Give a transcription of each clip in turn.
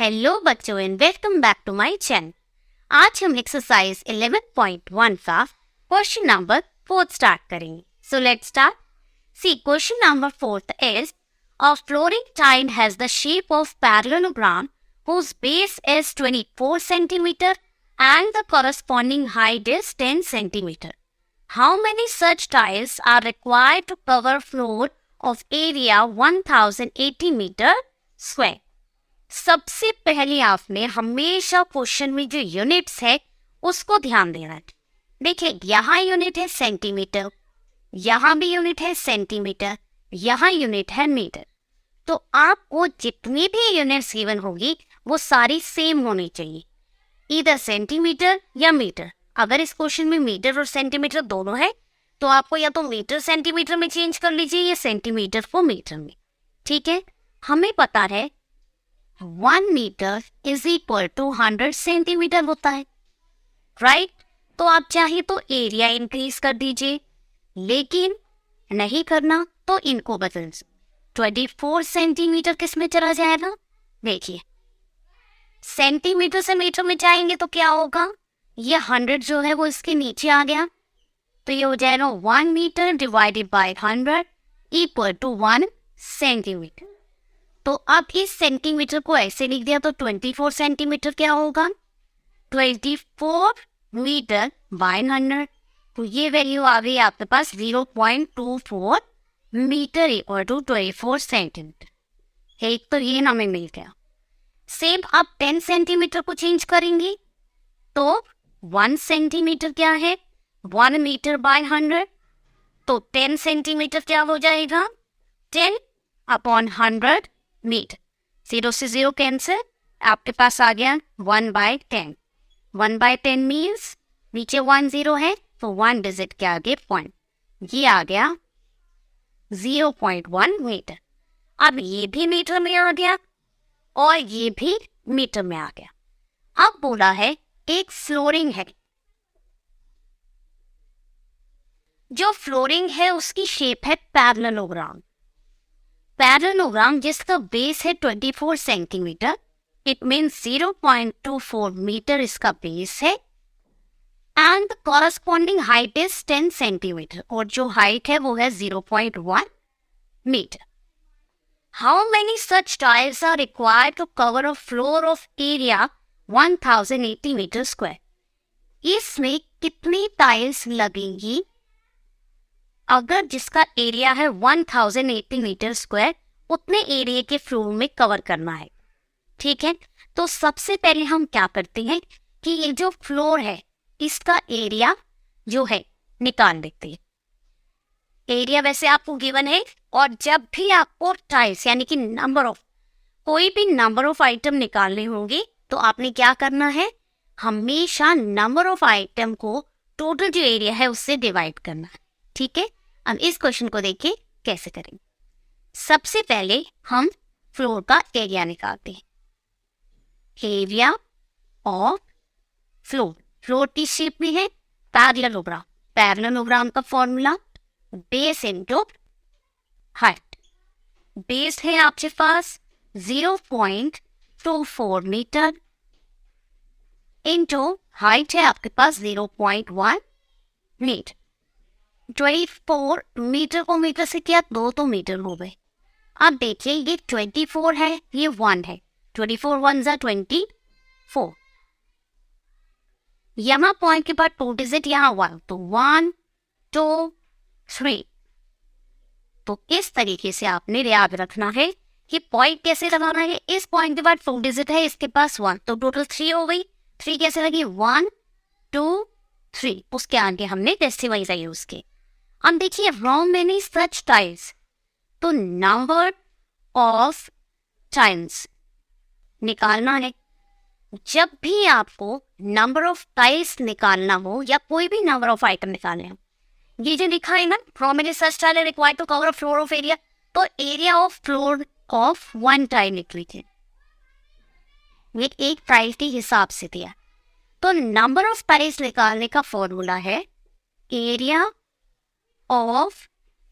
Hello बच्चों and welcome back to my channel. आज हम एक्सरसाइज 11.1 का क्वेश्चन नंबर 4 स्टार्ट करेंगे। So let's start. See question number 4 is a flooring tile has the shape of parallelogram whose base is 24 centimeter and the corresponding height is 10 centimeter. How many such tiles are required to cover floor of area 1080 meter square? सबसे पहले आपने हमेशा question में जो units है उसको ध्यान देना है। देखिए यहाँ यूनिट है सेंटीमीटर, यहाँ भी यूनिट है सेंटीमीटर, यहाँ यूनिट है मीटर। तो आपको जितनी भी यूनिट्स गिवन होगी वो सारी सेम होनी चाहिए, इधर सेंटीमीटर या मीटर। अगर इस क्वेश्चन में मीटर और सेंटीमीटर दोनों है तो आपको या तो मीटर सेंटीमीटर में चेंज कर लीजिए या सेंटीमीटर को मीटर में। ठीक है, हमें पता है 1 metre is equal to 100 centimetre होता है, राइट? तो आप चाहे तो एरिया इंक्रीज कर दीजिए, लेकिन नहीं करना तो इनको बदल 24 सेंटीमीटर किस में चला जाएगा? देखिए सेंटीमीटर से मीटर में जाएंगे तो क्या होगा, ये 100 जो है वो इसके नीचे आ गया, तो ये हो जाएगा 1 metre divided by 100 equal to 1 centimetre. तो अब इस सेंटीमीटर को ऐसे लिख दिया तो 24 सेंटीमीटर क्या होगा, 24 मीटर बाय 100। तो ये वैल्यू आ गई आपके पास 0.24 मीटर इक्वल टू 24 सेंटीमीटर। एक तो ये हमें मिल गया। सेम आप 10 सेंटीमीटर को चेंज करेंगे तो 1 सेंटीमीटर क्या है, 1 मीटर बाय 100। तो 10 सेंटीमीटर क्या हो जाएगा, 10 अपॉन 100 मीटर। 0 से 0 कैंसिल, आपके पास आ गया 1/10। 1/10 मीन्स नीचे 1 0 है तो 1 डिजिट के आगे पॉइंट, ये आ गया 0.1 मीटर। अब ये भी मीटर में आ गया और ये भी मीटर में आ गया। अब बोला है एक फ्लोरिंग है, जो फ्लोरिंग है उसकी शेप है पैरेललोग्राम। पैरेललोग्राम जिसका बेस है 24 सेंटीमीटर, इट मीन्स 0.24 मीटर इसका बेस है, and the corresponding height is 10 centimetre, और जो हाइट है वो है 0.1 metre. How many such tiles are required to cover a floor of area 1080 metre square? इसमें कितनी टाइल्स लगेंगी अगर जिसका एरिया है 1080 मीटर स्क्वायर, उतने एरिया के फ्लोर में कवर करना है। ठीक है, तो सबसे पहले हम क्या करते हैं कि ये जो फ्लोर है इसका एरिया जो है निकाल लेते हैं। एरिया वैसे आपको गिवन है, और जब भी आपको टाइल्स यानी कि नंबर ऑफ कोई भी नंबर ऑफ आइटम निकालने होंगे तो आपने क्या करना है, हमेशा नंबर ऑफ आइटम को टोटल जो एरिया है उससे डिवाइड करना है। ठीक है, अब इस क्वेश्चन को देखिए कैसे करेंगे। सबसे पहले हम फ्लोर का एरिया निकालते हैं। एरिया ऑफ फ्लोर, फ्लोर की शेप में है पैरेललोग्राम। पैरेललोग्राम का formula base into height. Base है आपके पास 0.24 मीटर इनटू हाइट है आपके पास 0.1 मीटर। 24 मीटर को मीटर से किया 2 तो मीटर हो गए। अब देखिए ये 24 है, ये 1 है, 24 1 जा 24। यहाँ पॉइंट के बाद 2 डिजिट, यहाँ 1, तो 1 2 3। तो इस तरीके से आपने याद रखना है कि पॉइंट कैसे लगाना है। इस पॉइंट के बाद 4 डिजिट है, इसके पास 1, तो टोटल 3 हो गई। 3 कैसे लगी, 1 2 3, उसके आगे हमने डेसिमल यूज किए। अब देखिए हाउ मेनी सच टाइल्स, तो नंबर ऑफ टाइल्स निकालना है। जब भी आपको नंबर ऑफ टाइल्स निकालना हो या कोई भी नंबर ऑफ आइटम निकालने हो, ये जो लिखा है ना how many such tile required to cover a floor of area, तो area of floor of 1 tile लिख लीजिए। ये एक टाइल के हिसाब से दिया, तो नंबर ऑफ टाइल्स निकालने का फॉर्मूला है area of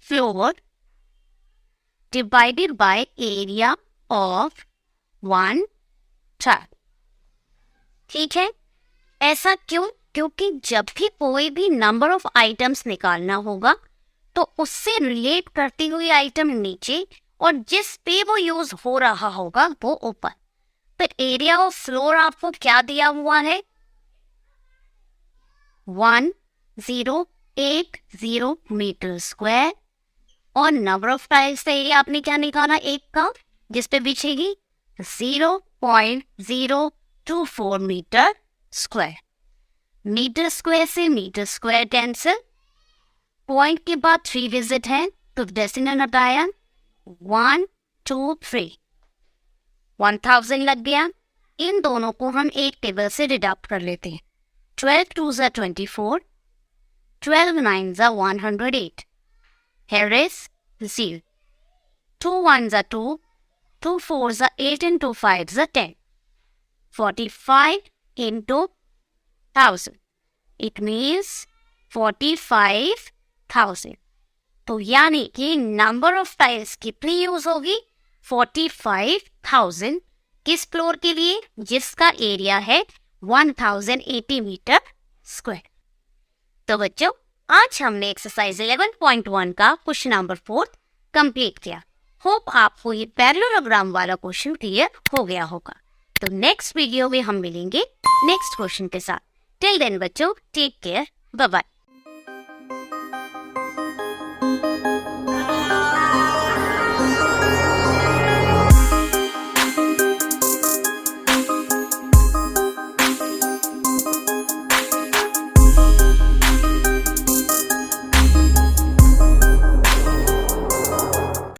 floor divided by area of 1 12। ठीक है, ऐसा क्यों? क्योंकि जब भी कोई भी नंबर ऑफ आइटम्स निकालना होगा तो उससे रिलेट करती हुई आइटम नीचे और जिस पे वो यूज हो रहा होगा वो ऊपर। तो एरिया ऑफ फ्लोर आपको क्या दिया हुआ है? 1080 मीटर स्क्वायर, और नंबर ऑफ टाइल्स से आपने क्या निकाला? एक का, जिस पे बिछेगी 0.024 मीटर स्क्वायर। मीटर स्क्वायर से मीटर स्क्वायर कैंसिल, पॉइंट के बाद 3 डिजिट है तो डेसिमल हटाया, 1 2 3, 1000 लग गया। इन दोनों को हम एक टेबल से डिडक्ट कर लेते हैं। 12 2s are 24, 12 9s are 108, here is 0, 2 1s are 2, 2 4s are 8 and 2 5s are 10, 45 into 1000, it means 45,000। तो यानी कि नंबर ऑफ टाइल्स कितनी यूज होगी? 45,000। किस फ्लोर के लिए? जिसका एरिया है 1080 मीटर स्क्वायर। तो बच्चों, आज हमने एक्सरसाइज 11.1 का क्वेश्चन नंबर 4 कंप्लीट किया। होप आपको ये पैरेललोग्राम वाला क्वेश्चन क्लियर हो गया होगा। तो नेक्स्ट वीडियो में हम मिलेंगे नेक्स्ट क्वेश्चन के साथ। टिल देन बच्चों, टेक केयर, बाय बाय।